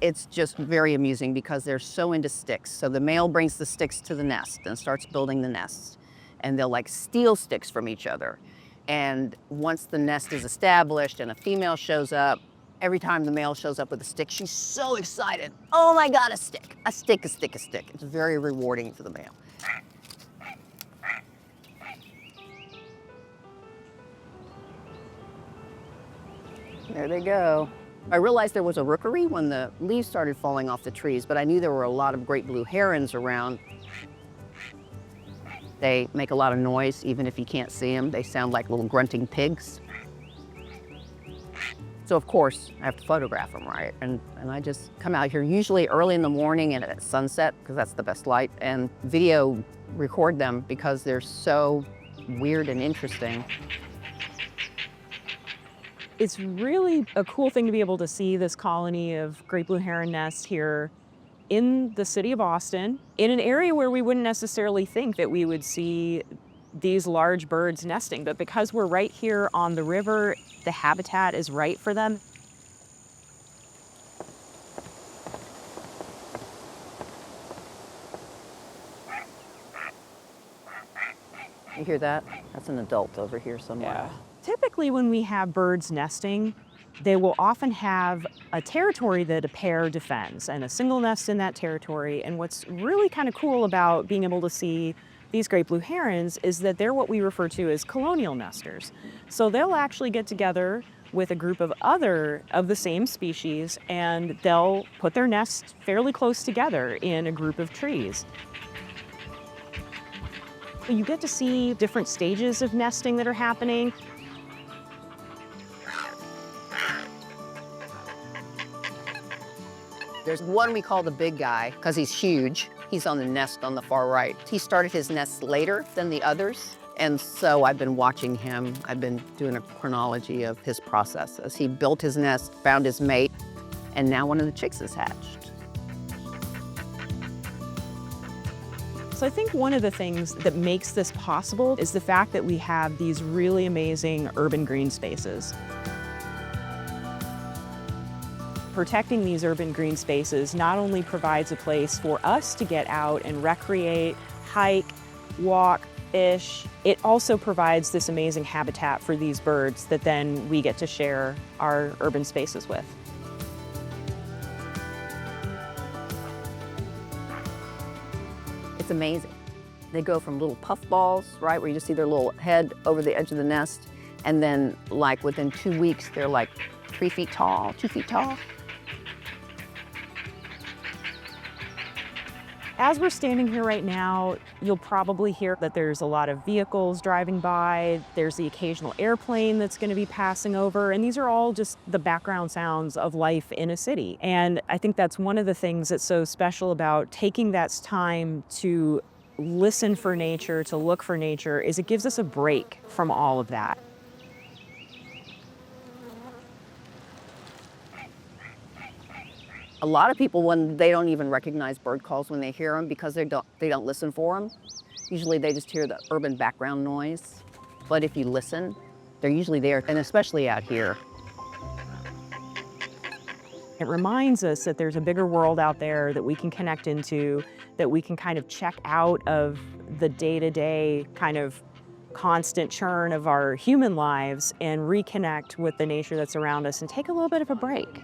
It's just very amusing because they're so into sticks. So the male brings the sticks to the nest and starts building the nests. And they'll like steal sticks from each other. And once the nest is established and a female shows up, every time the male shows up with a stick, she's so excited. Oh my God, a stick, a stick, a stick, a stick. It's very rewarding for the male. There they go. I realized there was a rookery when the leaves started falling off the trees, but I knew there were a lot of great blue herons around. They make a lot of noise, even if you can't see them. They sound like little grunting pigs. So of course, I have to photograph them, right? And I just come out here usually early in the morning and at sunset, because that's the best light, and video record them because they're so weird and interesting. It's really a cool thing to be able to see this colony of great blue heron nests here in the city of Austin, in an area where we wouldn't necessarily think that we would see these large birds nesting. But because we're right here on the river, the habitat is right for them. You hear that? That's an adult over here somewhere. Typically when we have birds nesting, they will often have a territory that a pair defends and a single nest in that territory. And what's really kind of cool about being able to see these great blue herons is that they're what we refer to as colonial nesters. So they'll actually get together with a group of other of the same species, and they'll put their nests fairly close together in a group of trees. You get to see different stages of nesting that are happening. There's one we call the big guy because he's huge. He's on the nest on the far right. He started his nest later than the others, and so I've been watching him. I've been doing a chronology of his process as he built his nest, found his mate, and now one of the chicks is hatched. So I think one of the things that makes this possible is the fact that we have these really amazing urban green spaces. Protecting these urban green spaces not only provides a place for us to get out and recreate, hike, walk, fish, it also provides this amazing habitat for these birds that then we get to share our urban spaces with. It's amazing. They go from little puff balls, right, where you just see their little head over the edge of the nest, and then like within 2 weeks, they're like 3 feet tall, 2 feet tall. As we're standing here right now, you'll probably hear that there's a lot of vehicles driving by. There's the occasional airplane that's going to be passing over. And these are all just the background sounds of life in a city. And I think that's one of the things that's so special about taking that time to listen for nature, to look for nature, is it gives us a break from all of that. A lot of people, when they don't even recognize bird calls when they hear them because they don't listen for them. Usually they just hear the urban background noise. But if you listen, they're usually there, and especially out here. It reminds us that there's a bigger world out there that we can connect into, that we can kind of check out of the day-to-day kind of constant churn of our human lives and reconnect with the nature that's around us and take a little bit of a break.